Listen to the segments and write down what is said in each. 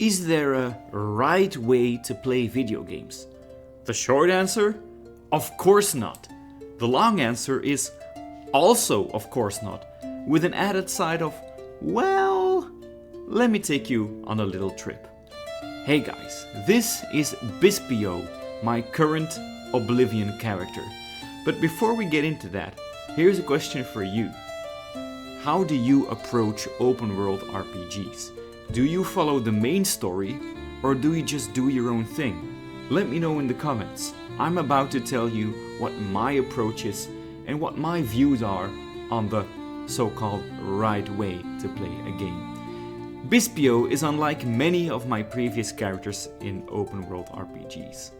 Is there a right way to play video games? The short answer? Of course not. The long answer is also of course not, with an added side of, well, let me take you on a little trip. Hey guys, this is Bispio, my current Oblivion character. But before we get into that, here's a question for you. How do you approach open world RPGs? Do you follow the main story, or do you just do your own thing? Let me know in the comments. I'm about to tell you what my approach is and what my views are on the so-called right way to play a game. Bispio is unlike many of my previous characters in open world RPGs.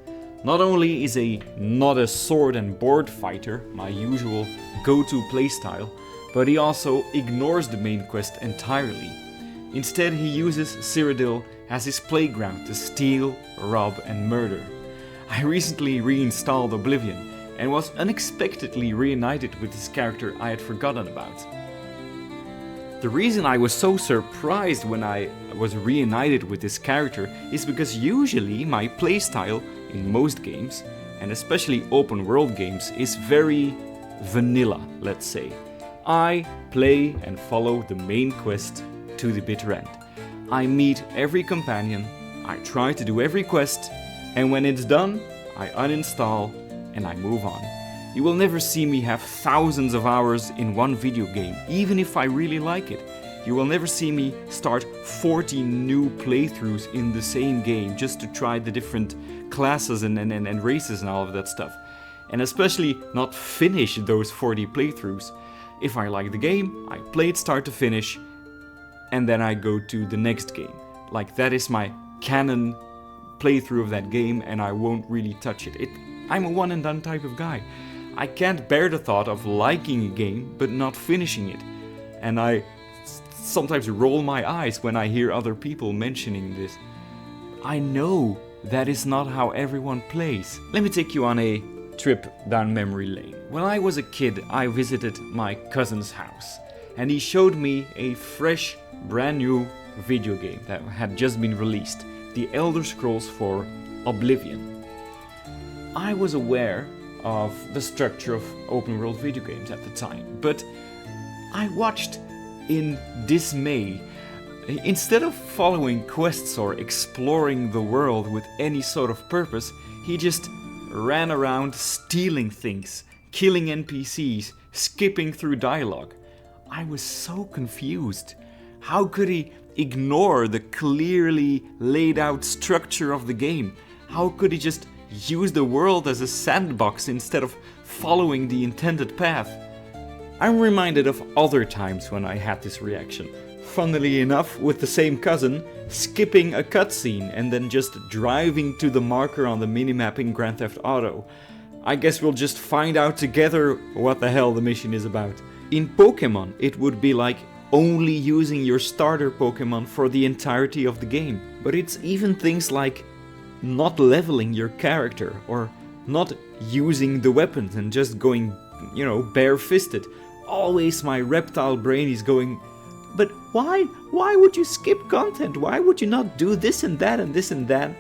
Not only is he not a sword and board fighter, my usual go-to playstyle, but he also ignores the main quest entirely. Instead, he uses Cyrodiil as his playground to steal, rob and murder. I recently reinstalled Oblivion and was unexpectedly reunited with this character I had forgotten about. The reason I was so surprised when I was reunited with this character is because usually my playstyle in most games, and especially open world games, is very vanilla, let's say. I play and follow the main quest to the bitter end. I meet every companion, I try to do every quest, and when it's done, I uninstall and I move on. You will never see me have thousands of hours in one video game, even if I really like it. You will never see me start 40 new playthroughs in the same game just to try the different classes and races and all of that stuff. And especially not finish those 40 playthroughs. If I like the game, I play it start to finish, and then I go to the next game. Like, that is my canon playthrough of that game, and I won't really touch it. I'm a one and done type of guy. I can't bear the thought of liking a game but not finishing it. And I sometimes roll my eyes when I hear other people mentioning this. I know that is not how everyone plays. Let me take you on a trip down memory lane. When I was a kid, I visited my cousin's house, and he showed me a fresh, brand new video game that had just been released, The Elder Scrolls IV Oblivion. I was aware of the structure of open world video games at the time, but I watched in dismay. Instead of following quests or exploring the world with any sort of purpose, he just ran around stealing things, killing NPCs, skipping through dialogue. I was so confused. How could he ignore the clearly laid out structure of the game? How could he just use the world as a sandbox instead of following the intended path? I'm reminded of other times when I had this reaction. Funnily enough, with the same cousin, skipping a cutscene and then just driving to the marker on the minimap in Grand Theft Auto. I guess we'll just find out together what the hell the mission is about. In Pokemon, it would be like only using your starter Pokemon for the entirety of the game. But it's even things like not leveling your character or not using the weapons and just going, bare-fisted. Always my reptile brain is going, but why would you skip content? Why would you not do this and that and this and that?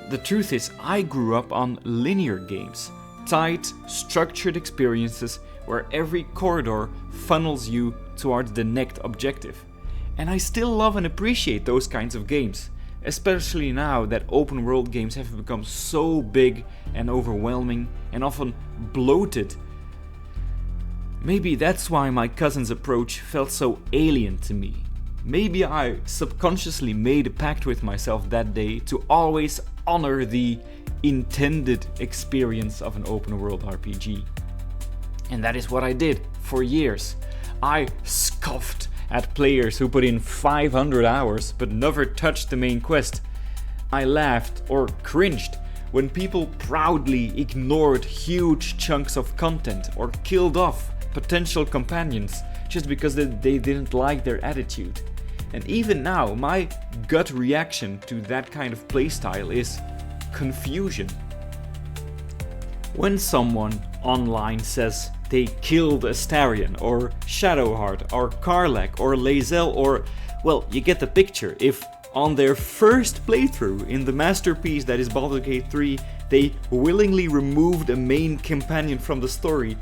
The truth is, I grew up on linear games. Tight, structured experiences where every corridor funnels you towards the next objective. And I still love and appreciate those kinds of games, especially now that open world games have become so big and overwhelming and often bloated. Maybe that's why my cousin's approach felt so alien to me. Maybe I subconsciously made a pact with myself that day to always honor the intended experience of an open world RPG. And that is what I did for years. I scoffed at players who put in 500 hours but never touched the main quest. I laughed or cringed when people proudly ignored huge chunks of content or killed off potential companions just because they didn't like their attitude. And even now, my gut reaction to that kind of playstyle is confusion. When someone online says they killed Astarion or Shadowheart or Karlach or Lae'zel or, well, you get the picture. If on their first playthrough in the masterpiece that is Baldur's Gate 3, they willingly removed a main companion from the story,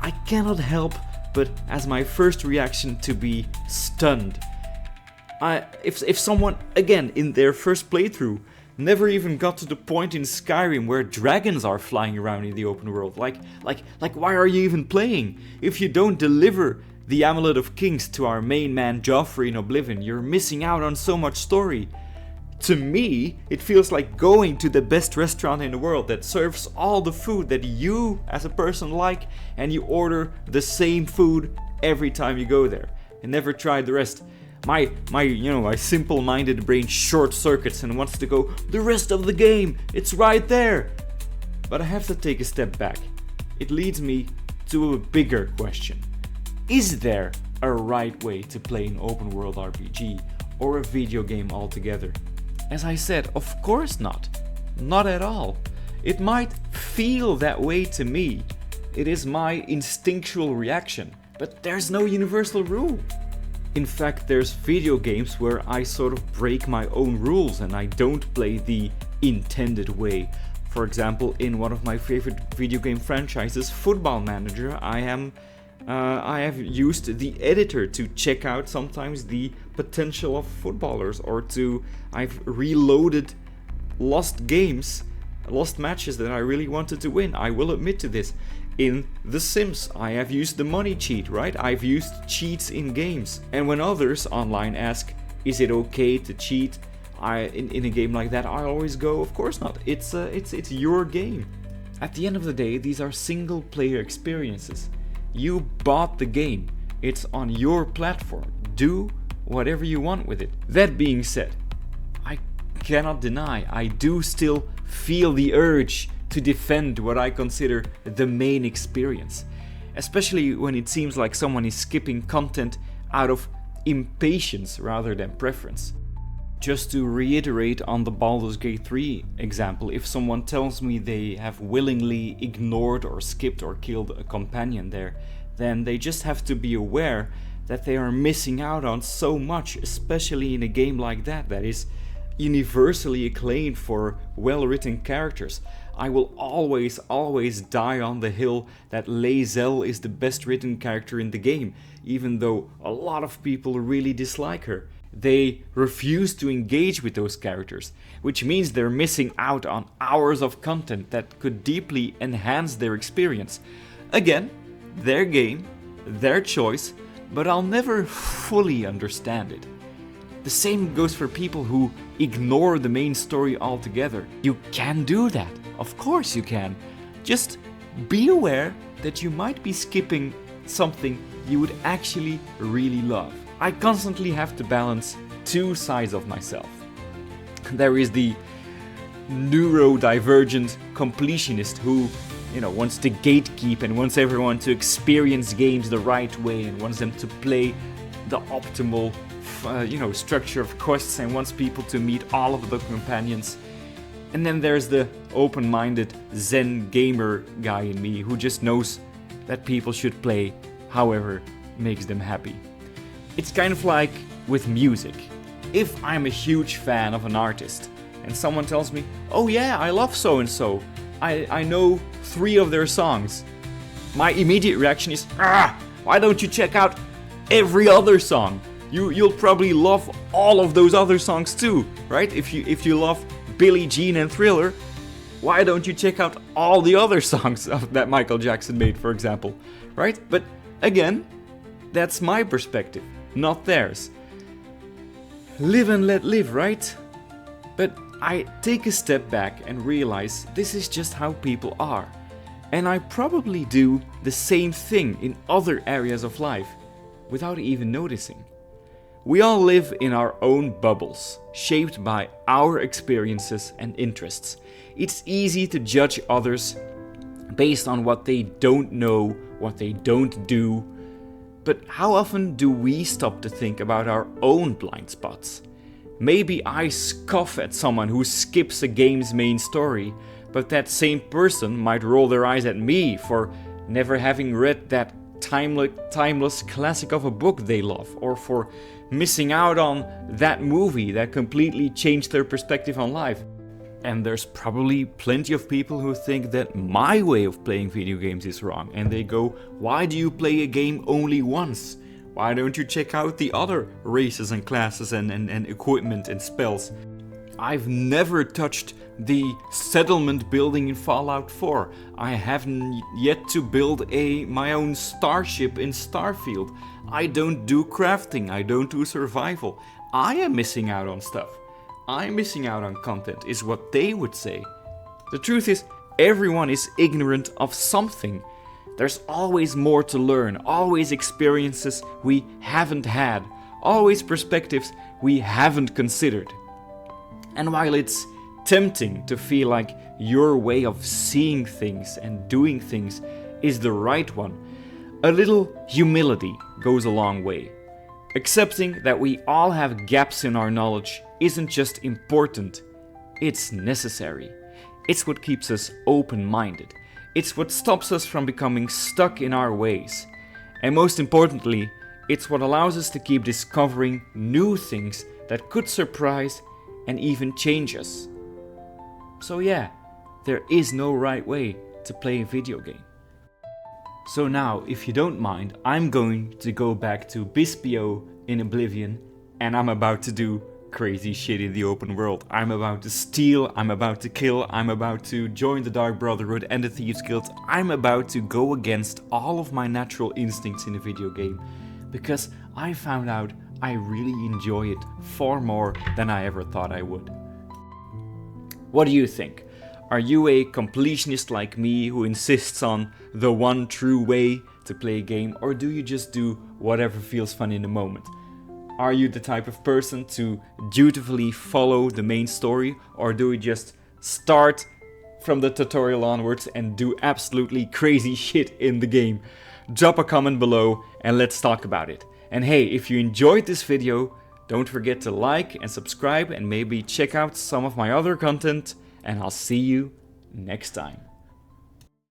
I cannot help but as my first reaction to be stunned. If someone, again, in their first playthrough, never even got to the point in Skyrim where dragons are flying around in the open world, like why are you even playing? If you don't deliver the Amulet of Kings to our main man Joffrey in Oblivion, you're missing out on so much story. To me, it feels like going to the best restaurant in the world that serves all the food that you as a person like, and you order the same food every time you go there and never try the rest. My simple-minded brain short circuits and wants to go, the rest of the game, it's right there. But I have to take a step back. It leads me to a bigger question. Is there a right way to play an open world RPG or a video game altogether? As I said, of course not. Not at all. It might feel that way to me. It is my instinctual reaction, but there's no universal rule. In fact, there's video games where I sort of break my own rules and I don't play the intended way. For example, in one of my favorite video game franchises, Football Manager, I have used the editor to check out sometimes the potential of footballers, or I've reloaded lost matches that I really wanted to win. I will admit to this. In The Sims, I have used the money cheat, right? I've used cheats in games. And when others online ask, is it okay to cheat in a game like that, I always go, of course not. It's your game. At the end of the day, these are single player experiences. You bought the game. It's on your platform. Do whatever you want with it. That being said, I cannot deny I do still feel the urge to defend what I consider the main experience, especially when it seems like someone is skipping content out of impatience rather than preference. Just to reiterate on the Baldur's Gate 3 example, if someone tells me they have willingly ignored or skipped or killed a companion there, then they just have to be aware that they are missing out on so much, especially in a game like that is universally acclaimed for well-written characters. I will always die on the hill that Lae'zel is the best written character in the game, even though a lot of people really dislike her. They refuse to engage with those characters, which means they're missing out on hours of content that could deeply enhance their experience. Again, their game, their choice, but I'll never fully understand it. The same goes for people who ignore the main story altogether. You can do that. Of course you can. Just be aware that you might be skipping something you would actually really love. I constantly have to balance two sides of myself. There is the neurodivergent completionist who, wants to gatekeep and wants everyone to experience games the right way and wants them to play the optimal structure of quests and wants people to meet all of the companions. And then there's the open-minded Zen gamer guy in me who just knows that people should play however makes them happy. It's kind of like with music. If I'm a huge fan of an artist and someone tells me, oh yeah, I love so-and-so, I know 3 of their songs, my immediate reaction is, why don't you check out every other song? You'll probably love all of those other songs too, right? If you love Billie Jean and Thriller, why don't you check out all the other songs that Michael Jackson made, for example, right? But again, that's my perspective, not theirs. Live and let live, right? But I take a step back and realize this is just how people are. And I probably do the same thing in other areas of life without even noticing. We all live in our own bubbles, shaped by our experiences and interests. It's easy to judge others based on what they don't know, what they don't do. But how often do we stop to think about our own blind spots? Maybe I scoff at someone who skips a game's main story, but that same person might roll their eyes at me for never having read that timeless classic of a book they love, or for missing out on that movie that completely changed their perspective on life. And there's probably plenty of people who think that my way of playing video games is wrong, and they go, why do you play a game only once? Why don't you check out the other races and classes and equipment and spells? I've never touched the settlement building in Fallout 4. I haven't yet to build my own starship in Starfield. I don't do crafting, I don't do survival. I am missing out on stuff. I'm missing out on content, is what they would say. The truth is, everyone is ignorant of something. There's always more to learn, always experiences we haven't had, always perspectives we haven't considered. And while it's tempting to feel like your way of seeing things and doing things is the right one, a little humility goes a long way. Accepting that we all have gaps in our knowledge isn't just important, it's necessary. It's what keeps us open-minded. It's what stops us from becoming stuck in our ways. And most importantly, it's what allows us to keep discovering new things that could surprise and even change us. So yeah, there is no right way to play a video game. So now, if you don't mind, I'm going to go back to Bispio in Oblivion, and I'm about to do crazy shit in the open world. I'm about to steal, I'm about to kill, I'm about to join the Dark Brotherhood and the Thieves Guild. I'm about to go against all of my natural instincts in a video game, because I found out I really enjoy it far more than I ever thought I would. What do you think? Are you a completionist like me who insists on the one true way to play a game, or do you just do whatever feels fun in the moment? Are you the type of person to dutifully follow the main story, or do you just start from the tutorial onwards and do absolutely crazy shit in the game? Drop a comment below and let's talk about it. And hey, if you enjoyed this video, don't forget to like and subscribe and maybe check out some of my other content, and I'll see you next time.